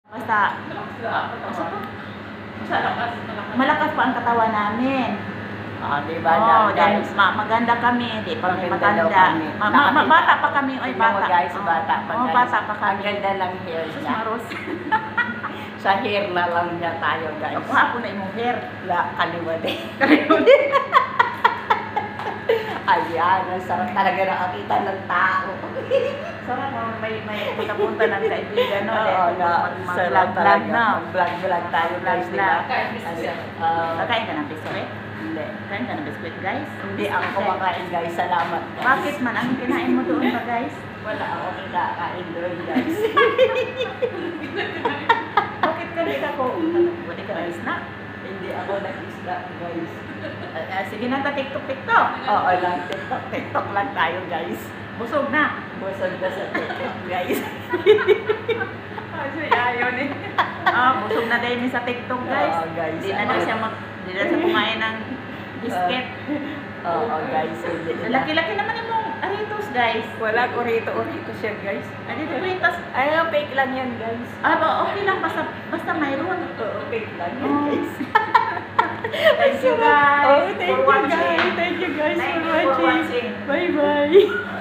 Basta, malakas pa ang katawan namin. Diba Oo, guys? maganda kami, di pa kami Maganda daw matanda. kami. Bata pa kami, oy Tingnan mo bata. guys, bata pa Oo, guys. bata pa Ang kami. ganda ng hair Sus, niya. Maros. Sa hair na lang niya tayo guys. Ako ako na imong hair. Kaliwa din. Ayan, ang sarap talaga nakakita ng tao. Sarap mo, may punta-punta ng kaibigan, no? Oo nga, sarap Mag-vlog talaga. na. Mag-vlog tayo guys, di ba? Kakain ka ng biskuit? Hindi. Kakain ka ng biskuit, guys? Hindi ako kumakain guys, salamat guys. Bakit man? Ang kinain mo doon ba, guys? Wala ako kinakain doon guys. Bakit ka nila ko? Buti ka na snack. Hindi ako nag-isla guys. Sige na, TikTok. Oo lang, TikTok lang tayo guys. Busog na. Busog na sa TikTok guys. Ayaw ni. Busog na din sa TikTok, guys. Oo, guys. Di na siya kumain ng biscuit. Oo guys. Laki-laki naman yung aritos, guys. Wala orito siya guys. Ano yung aritos? Ay, fake lang yan guys. Okay lang, basta mayroon. Oo, fake lang yan Oh. guys. Thank you, guys, Oh, thank for you watching. guys.